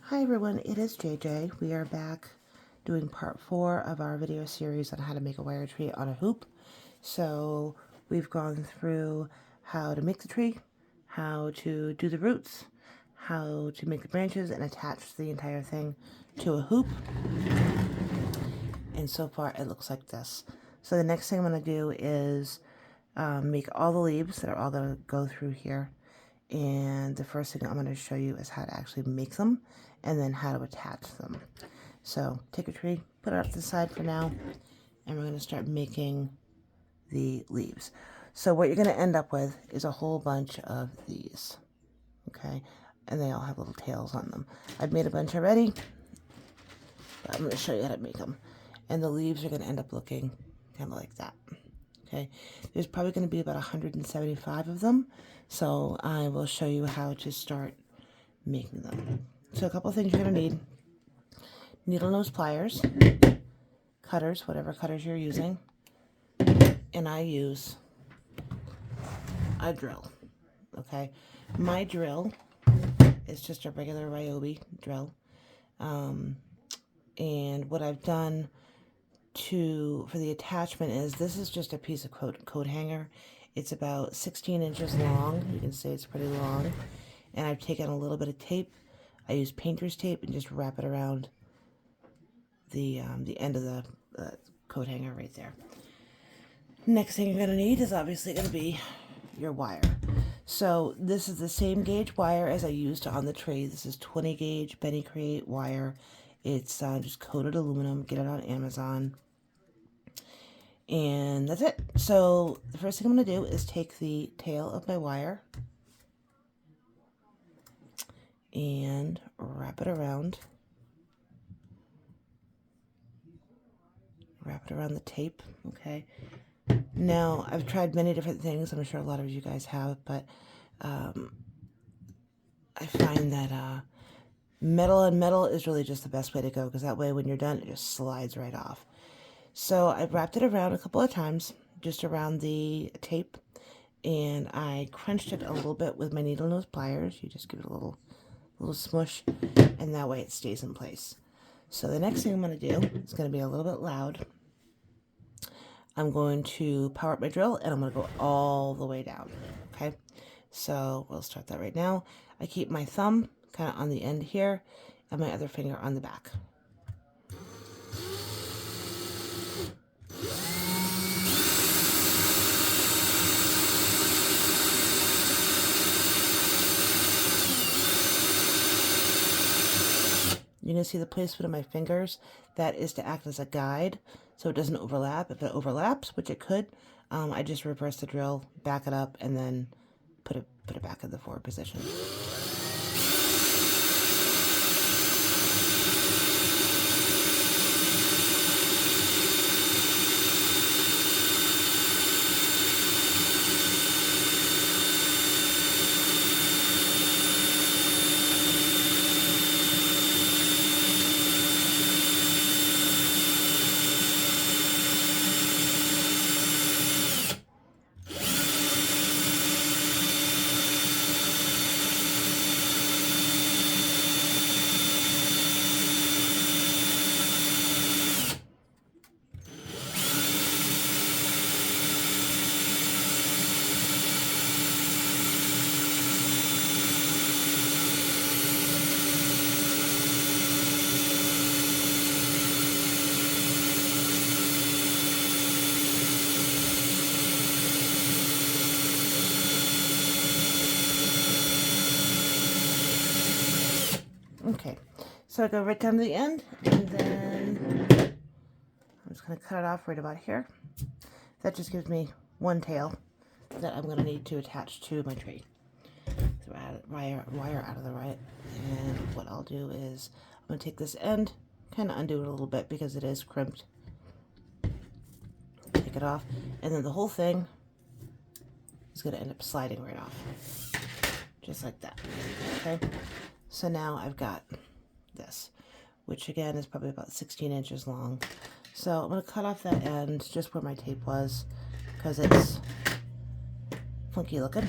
Hi everyone, it is JJ. We are back doing part 4 of our video series on how to make a wire tree on a hoop. So we've gone through how to make the tree, how to do the roots, how to make the branches and attach the entire thing to a hoop. And so far it looks like this. So the next thing I'm going to do is make all the leaves that are all going to go through here. And the first thing I'm going to show you is how to actually make them and then how to attach them. So take a tree, put it off to the side for now, and we're going to start making the leaves. So what you're going to end up with is a whole bunch of these, okay? And they all have little tails on them. I've made a bunch already, but I'm going to show you how to make them. And the leaves are going to end up looking kind of like that. Okay, there's probably going to be about 175 of them, so I will show you how to start making them. So a couple of things you're going to need: needle nose pliers, cutters, whatever cutters you're using, and I use a drill. Okay, my drill is just a regular Ryobi drill, and what I've done for the attachment is this is just a piece of coat hanger. It's about 16 inches long. You can see it's pretty long. And I've taken a little bit of tape. I use painter's tape and just wrap it around the end of the coat hanger right there. Next thing you're going to need is obviously going to be your wire. So this is the same gauge wire as I used on the tree. This is 20 gauge Benny Create wire. It's just coated aluminum. Get it on Amazon. And that's it. So the first thing I'm going to do is take the tail of my wire and wrap it around. Wrap it around the tape, okay? Now, I've tried many different things. I'm sure a lot of you guys have, but I find that metal on metal is really just the best way to go, because that way when you're done, it just slides right off. So I've wrapped it around a couple of times, just around the tape, and I crunched it a little bit with my needle nose pliers. You just give it a little smush, and that way it stays in place. So the next thing I'm going to do is going to be a little bit loud. I'm going to power up my drill, and I'm going to go all the way down, okay? So we'll start that right now. I keep my thumb kind of on the end here, and my other finger on the back. You can see the placement of my fingers. That is to act as a guide so it doesn't overlap. If it overlaps, which it could, I just reverse the drill, back it up, and then put it back in the forward position. Okay, so I go right down to the end, and then I'm just going to cut it off right about here. That just gives me one tail that I'm going to need to attach to my tree. So wire out of the right, and what I'll do is I'm going to take this end, kind of undo it a little bit because it is crimped. Take it off, and then the whole thing is going to end up sliding right off, just like that. Okay, so now I've got this, which again is probably about 16 inches long. So I'm going to cut off that end just where my tape was, because it's funky looking.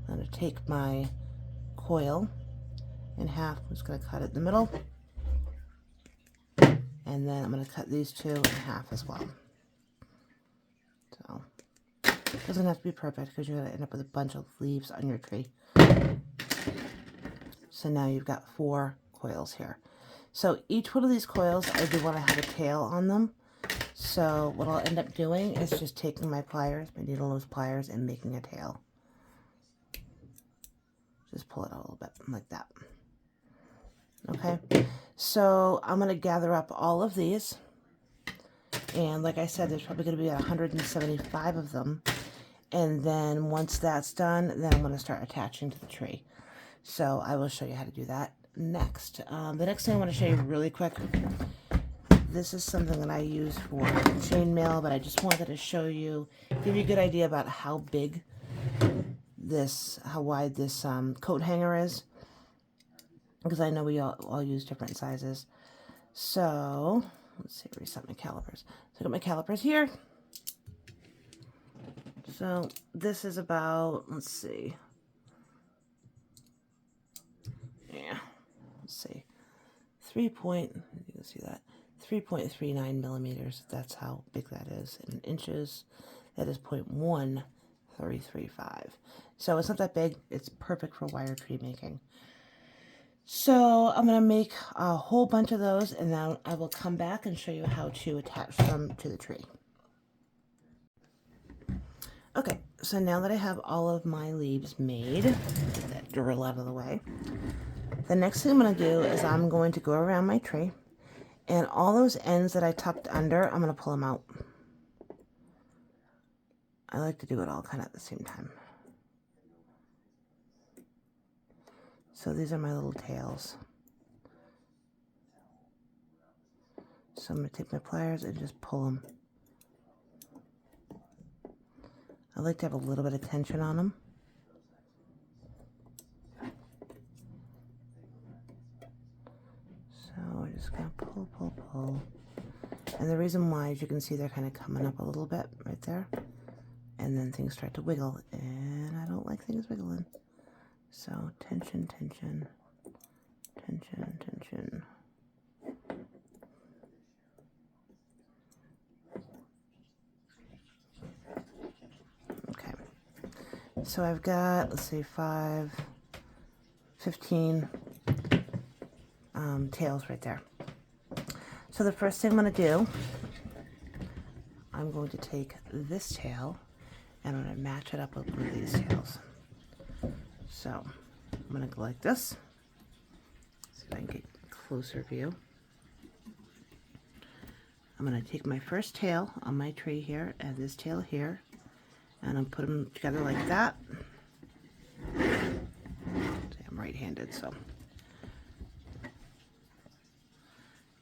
I'm going to take my coil in half. I'm just going to cut it in the middle. And then I'm going to cut these two in half as well. So, it doesn't have to be perfect because you're going to end up with a bunch of leaves on your tree. So now you've got 4 coils here. So each one of these coils, I do want to have a tail on them. So what I'll end up doing is just taking my pliers, my needle nose pliers, and making a tail. Just pull it out a little bit like that. Okay, so I'm going to gather up all of these. And like I said, there's probably going to be 175 of them. And then once that's done, then I'm going to start attaching to the tree. So I will show you how to do that next. The next thing I want to show you really quick, this is something that I use for chainmail, but I just wanted to show you, give you a good idea about how big this, how wide this coat hanger is, because I know we all use different sizes. So let's see, reset my calipers. So I got my calipers here. So this is about, let's see, yeah, let's see, you can see that, 3.39 millimeters. That's how big that is. In inches, that is 0.1335. So it's not that big. It's perfect for wire tree making. So I'm going to make a whole bunch of those, and then I will come back and show you how to attach them to the tree. Okay, so now that I have all of my leaves made, get that drill out of the way, the next thing I'm going to do is I'm going to go around my tree, and all those ends that I tucked under, I'm going to pull them out. I like to do it all kind of at the same time. So these are my little tails. So I'm going to take my pliers and just pull them. I like to have a little bit of tension on them. So we're just going to pull, pull, pull. And the reason why is you can see they're kind of coming up a little bit right there. And then things start to wiggle. And I don't like things wiggling. So tension, tension, tension, tension. Okay. So I've got, let's see, 15 tails right there. So the first thing I'm going to do, I'm going to take this tail and I'm going to match it up with one of these tails. So I'm going to go like this. See if I can get a closer view. I'm going to take my first tail on my tree here and this tail here, and I'm put them together like that. See, I'm right-handed, so.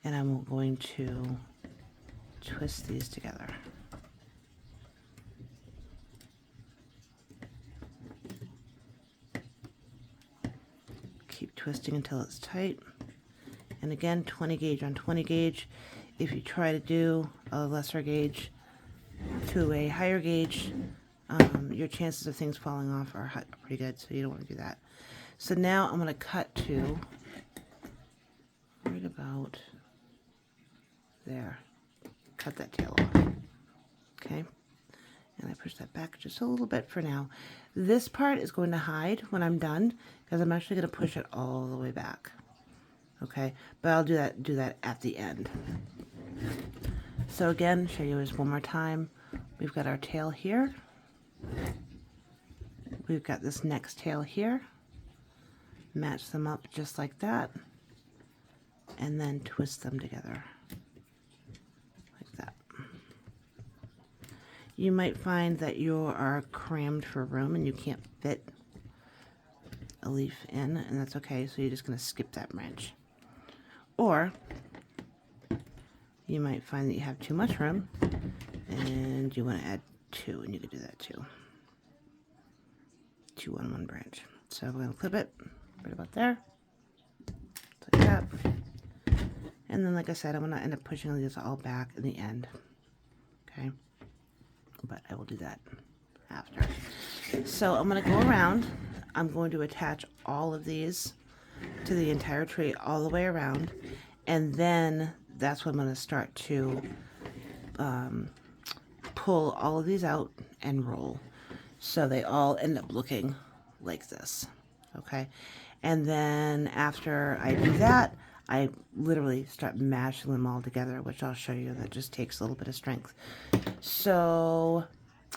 And I'm going to twist these together. Keep twisting until it's tight. And again, 20 gauge on 20 gauge. If you try to do a lesser gauge to a higher gauge, your chances of things falling off are pretty good, so you don't want to do that. So now I'm going to cut to right about there. Cut that tail off. Okay. And I push that back just a little bit for now. This part is going to hide when I'm done because I'm actually going to push it all the way back. Okay, but I'll do that at the end. So again, show you this one more time. We've got our tail here. We've got this next tail here. Match them up just like that. And then twist them together. Like that. You might find that you are crammed for room and you can't fit a leaf in, and that's okay, so you're just going to skip that branch. Or you might find that you have too much room and you want to add 2, and you can do that too. 2 on one branch. So we're going to clip it right about there, like that. And then, like I said, I'm going to end up pushing these all back in the end. Okay, but I will do that after. So I'm going to go around. I'm going to attach all of these to the entire tree all the way around, and then that's when I'm going to start to pull all of these out and roll, so they all end up looking like this. Okay, and then after I do that, I literally start mashing them all together, which I'll show you. That just takes a little bit of strength. So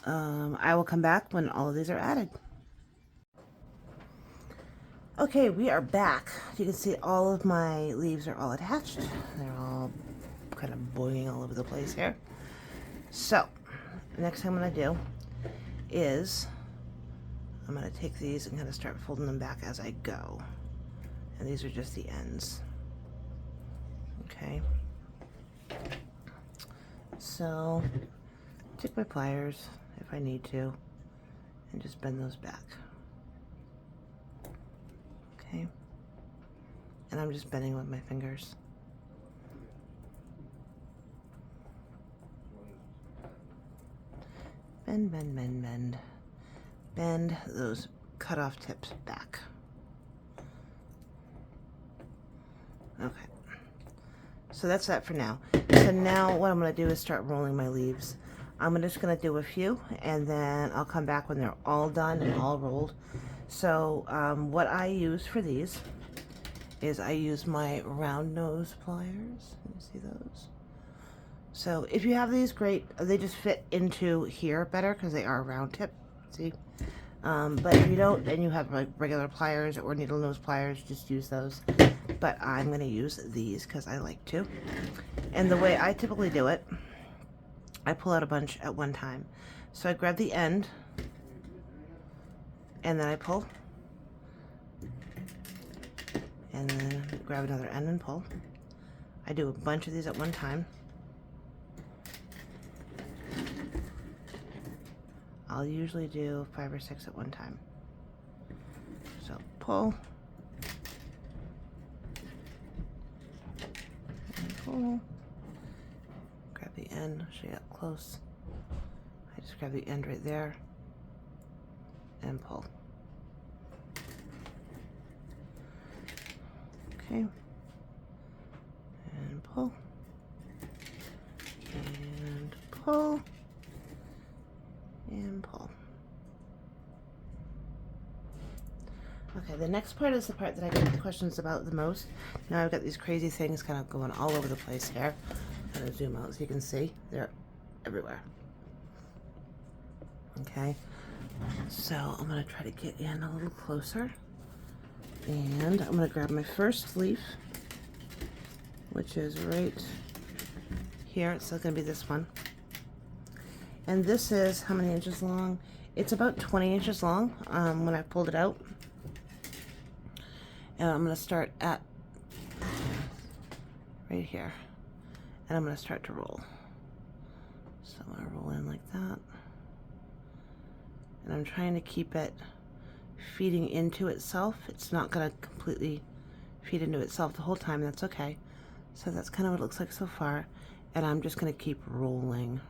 I will come back when all of these are added. Okay, we are back. You can see all of my leaves are all attached. They're all kind of boinging all over the place here. So, the next thing I'm going to do is I'm going to take these and kind of start folding them back as I go. And these are just the ends. Okay. So, take my pliers if I need to and just bend those back. Okay. And I'm just bending with my fingers. Bend, bend, bend, bend. Bend those cut off tips back. Okay. So that's that for now. So now what I'm going to do is start rolling my leaves. I'm just going to do a few, and then I'll come back when they're all done and all rolled. So what I use for these is I use my round nose pliers. Can you see those? So if you have these, great. They just fit into here better because they are round tip. See? But if you don't, and you have like regular pliers or needle nose pliers, just use those. But I'm going to use these because I like to. And the way I typically do it, I pull out a bunch at one time. So I grab the end, and then I pull. And then grab another end and pull. I do a bunch of these at one time. I'll usually do 5 or 6 at one time. So pull. And pull. Grab the end, I'll show you up close. I just grab the end right there and pull. Okay. And pull. And pull. And pull. Okay, the next part is the part that I get questions about the most. Now I've got these crazy things kind of going all over the place here. I'm going to zoom out so you can see. They're everywhere. Okay, so I'm going to try to get in a little closer. And I'm going to grab my first leaf, which is right here. It's going to be this one. And this is how many inches long? It's about 20 inches long when I pulled it out. And I'm going to start at right here. And I'm going to start to roll. So I'm going to roll in like that. And I'm trying to keep it feeding into itself. It's not going to completely feed into itself the whole time. That's okay. So that's kind of what it looks like so far. And I'm just going to keep rolling.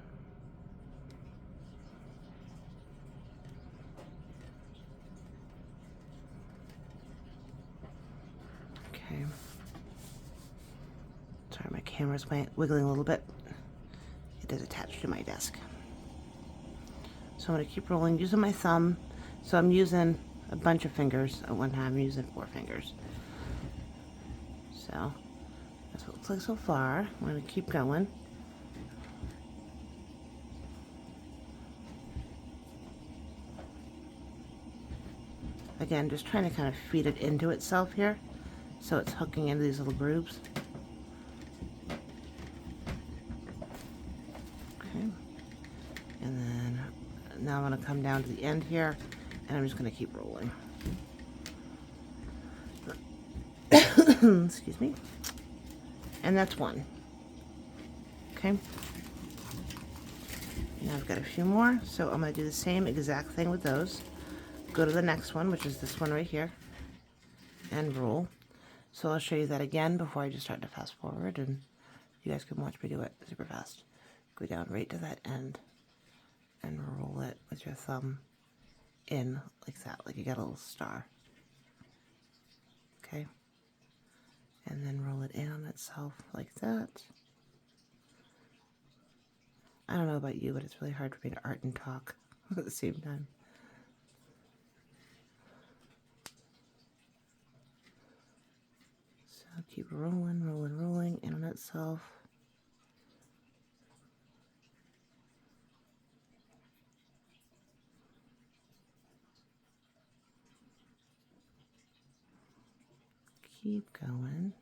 Okay. Sorry, my camera's wiggling a little bit. It is attached to my desk. So I'm going to keep rolling using my thumb. So I'm using a bunch of fingers at one time. I'm using 4 fingers. So that's what it looks like so far. I'm going to keep going. Again, just trying to kind of feed it into itself here. So it's hooking into these little grooves. Okay. And then now I'm going to come down to the end here, and I'm just going to keep rolling. Excuse me. And that's one. Okay. Now I've got a few more, so I'm going to do the same exact thing with those. Go to the next one, which is this one right here, and roll. So I'll show you that again before I just start to fast forward, and you guys can watch me do it super fast. Go down right to that end and roll it with your thumb in like that, like you got a little star. Okay, and then roll it in on itself like that. I don't know about you, but it's really hard for me to art and talk at the same time. So keep rolling, rolling, rolling in on itself. Keep going.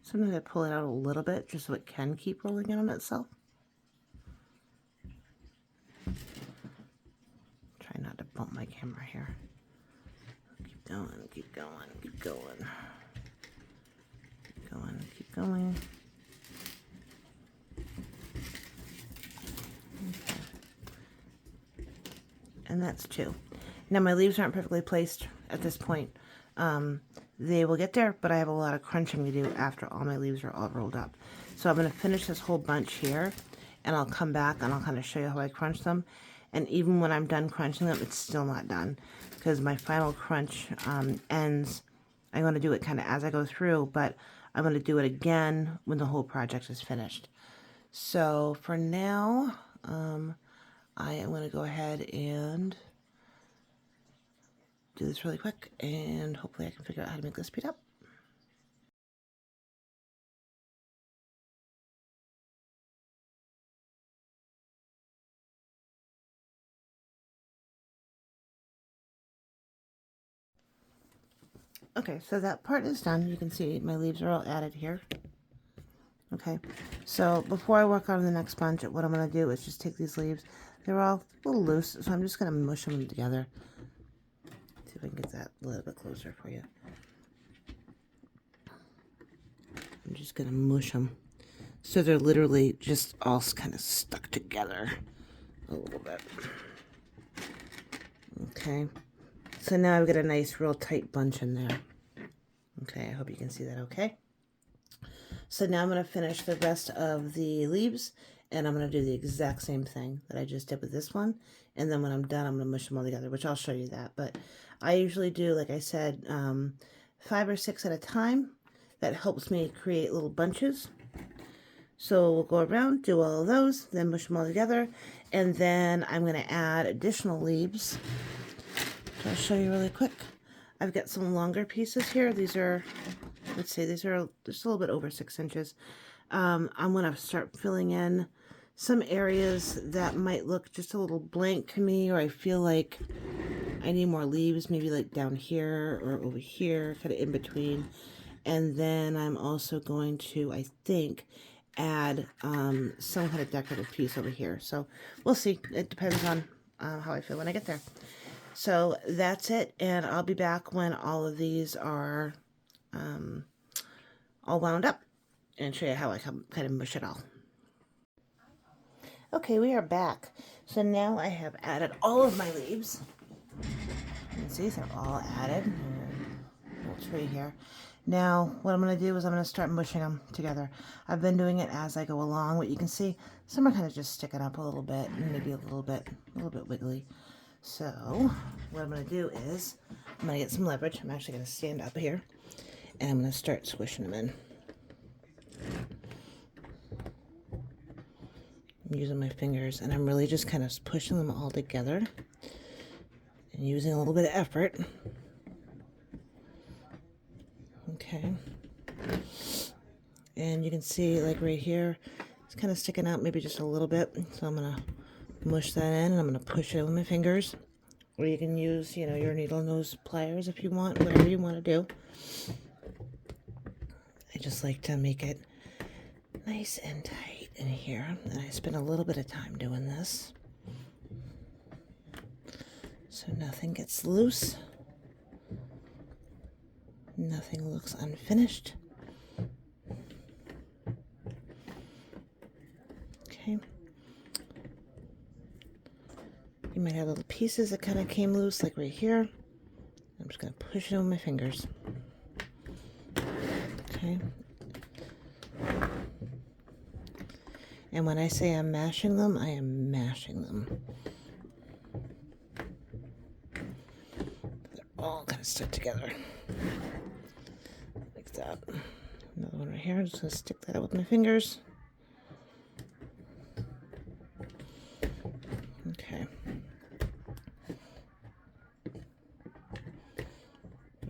Sometimes I pull it out a little bit just so it can keep rolling in on itself. Try not to bump my camera here. Keep going, keep going, keep going. Keep going, keep going. Okay. And that's 2. Now my leaves aren't perfectly placed at this point. They will get there, but I have a lot of crunching to do after all my leaves are all rolled up. So I'm going to finish this whole bunch here, and I'll come back and I'll kind of show you how I crunch them. And even when I'm done crunching them, it's still not done, because my final crunch ends. I'm going to do it kind of as I go through, but I'm going to do it again when the whole project is finished. So for now, I am going to go ahead and do this really quick, and hopefully I can figure out how to make this speed up. Okay, so that part is done. You can see my leaves are all added here. Okay, so before I work on the next bunch, what I'm going to do is just take these leaves. They're all a little loose, so I'm just going to mush them together. See if I can get that a little bit closer for you. I'm just going to mush them so they're literally just all kind of stuck together a little bit. Okay, so now I've got a nice real tight bunch in there. Okay, I hope you can see that okay. So now I'm going to finish the rest of the leaves, and I'm going to do the exact same thing that I just did with this one. And then when I'm done, I'm going to mush them all together, which I'll show you that. But I usually do, like I said, 5 or 6 at a time. That helps me create little bunches. So we'll go around, do all of those, then mush them all together. And then I'm going to add additional leaves. So I'll show you really quick. I've got some longer pieces here. These are, let's see, these are just a little bit over 6 inches. I'm going to start filling in some areas that might look just a little blank to me, or I feel like I need more leaves, maybe like down here or over here, kind of in between. And then I'm also going to, I think, add some kind of decorative piece over here. So we'll see. It depends on how I feel when I get there. So that's it, and I'll be back when all of these are all wound up and show you how I kind of mush it all. Okay, we are back. So now I have added all of my leaves. You can see they're all added. Little tree here. Now what I'm going to do is I'm going to start mushing them together. I've been doing it as I go along. What you can see, some are kind of just sticking up a little bit, and maybe a little bit wiggly. So what I'm going to do is I'm going to get some leverage. I'm actually going to stand up here, and I'm going to start squishing them in. I'm using my fingers, and I'm really just kind of pushing them all together and using a little bit of effort. Okay. And you can see, like right here, it's kind of sticking out maybe just a little bit. So I'm going to mush that in, and I'm going to push it with my fingers. Or you can use, you know, your needle nose pliers if you want, whatever you want to do. I just like to make it nice and tight in here. And I spend a little bit of time doing this, so nothing gets loose. Nothing looks unfinished. Okay. You might have little pieces that kind of came loose, like right here. I'm just going to push it with my fingers. Okay. And when I say I'm mashing them, I am mashing them. They're all kind of stuck together. Like that. Another one right here. I'm just going to stick that out with my fingers. Okay.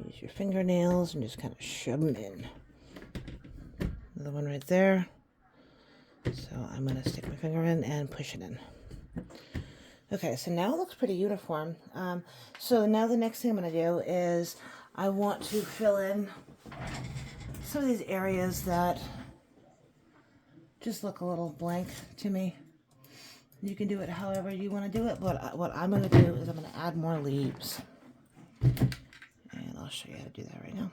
Use your fingernails and just kind of shove them in. Another one right there. So I'm going to stick my finger in and push it in. Okay, so now it looks pretty uniform. So now the next thing I'm going to do is I want to fill in some of these areas that just look a little blank to me. You can do it however you want to do it, but what I'm going to do is I'm going to add more leaves. And I'll show you how to do that right now.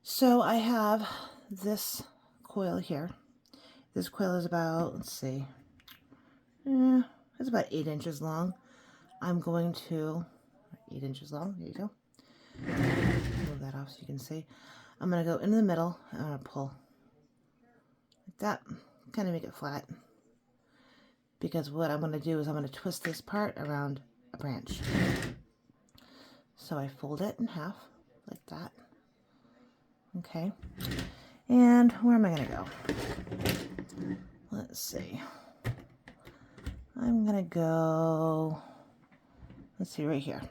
So I have this coil here. This coil is about, let's see, it's about 8 inches long. I'm going to, 8 inches long, there you go. Move that off so you can see. I'm going to go into the middle and I'm going to pull like that, kind of make it flat. Because what I'm going to do is I'm going to twist this part around a branch. So I fold it in half like that. Okay. And where am I going to go? Let's see. I'm going to go, let's see, right here.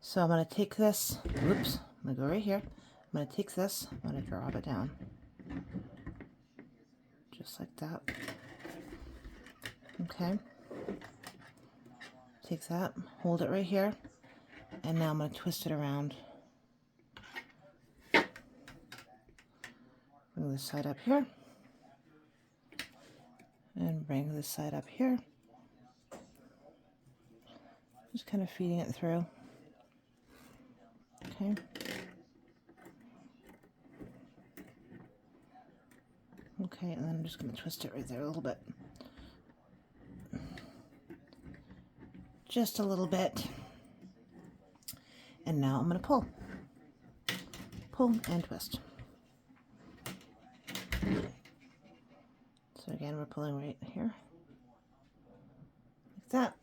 So I'm going to take this, whoops, I'm going to go right here. I'm going to take this, I'm going to drop it down. Just like that. Okay. Take that, hold it right here, and now I'm going to twist it around. Bring this side up here. And bring this side up here. Just kind of feeding it through. Okay. Okay, and then I'm just going to twist it right there a little bit. Just a little bit. And now I'm going to pull. Pull and twist. So again, we're pulling right here. Like that.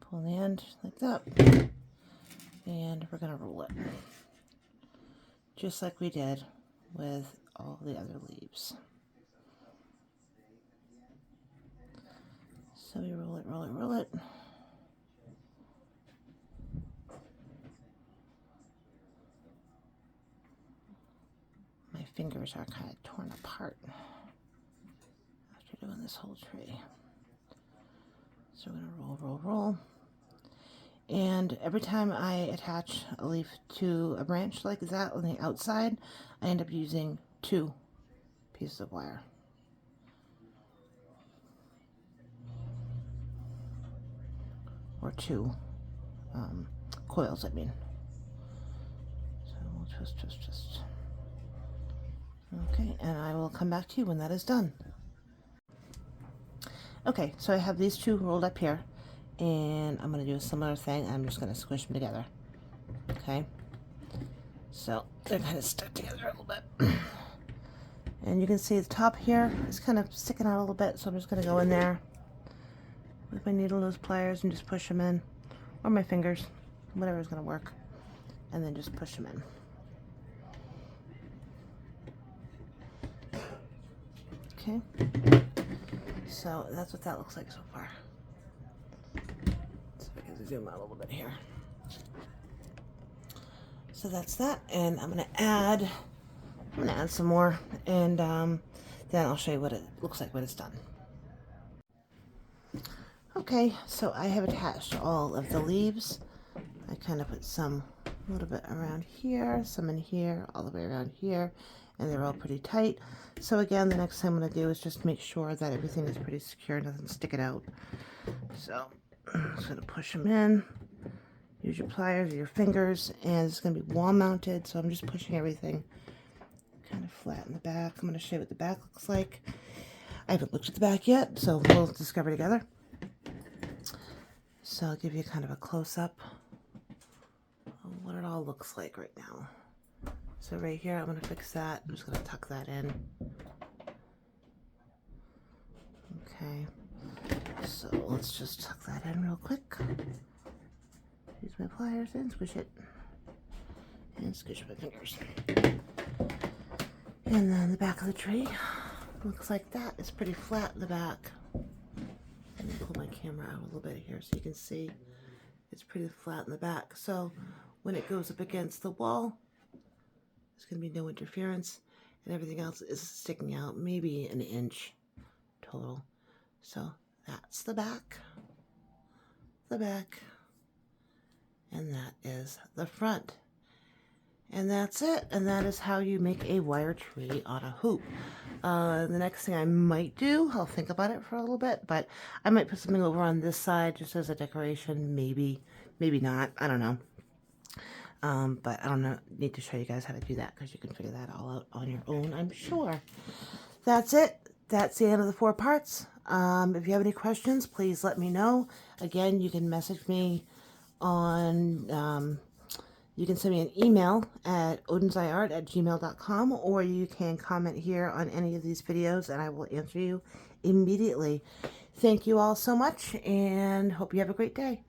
Pull the end like that. And we're going to roll it. Just like we did with all the other leaves. So we roll it, roll it, roll it. My fingers are kind of torn apart after doing this whole tree. So we're going to roll, roll, roll. And every time I attach a leaf to a branch like that on the outside, I end up using 2 pieces of wire. Or 2 coils, I mean. So we'll twist, twist, twist. Okay, and I will come back to you when that is done. Okay, so I have these 2 rolled up here, and I'm going to do a similar thing. I'm just going to squish them together. Okay, so they're kind of stuck together a little bit. And you can see the top here is kind of sticking out a little bit, so I'm just going to go in there with my needle nose pliers and just push them in, or my fingers, whatever is going to work, and then just push them in. Okay, so that's what that looks like so far. So I can zoom out a little bit here. So that's that, and I'm gonna add some more, and then I'll show you what it looks like when it's done. Okay, so I have attached all of the leaves. I kind of put some a little bit around here, some in here, all the way around here, and they're all pretty tight. So again, the next thing I'm going to do is just make sure that everything is pretty secure, nothing's sticking out. So I'm just going to push them in. Use your pliers or your fingers, and it's going to be wall mounted, so I'm just pushing everything kind of flat in the back. I'm going to show you what the back looks like. I haven't looked at the back yet, so we'll discover together. So I'll give you kind of a close-up of what it all looks like right now. So right here, I'm going to fix that. I'm just going to tuck that in. Okay. So let's just tuck that in real quick. Use my pliers and squish it. And squish my fingers. And then the back of the tree looks like that. It's pretty flat in the back. Let me pull my camera out a little bit here so you can see. It's pretty flat in the back. So when it goes up against the wall, there's going to be no interference. And everything else is sticking out maybe an inch total. So that's the back, and that is the front. And that's it. And that is how you make a wire tree on a hoop. The next thing I might do, I'll think about it for a little bit, but I might put something over on this side just as a decoration. Maybe not. I don't know. But I don't know. Need to show you guys how to do that because you can figure that all out on your own, I'm sure. That's it. That's the end of the 4 parts. If you have any questions, please let me know. Again, you can message me on, you can send me an email at odinsiart@gmail.com, or you can comment here on any of these videos and I will answer you immediately. Thank you all so much and hope you have a great day.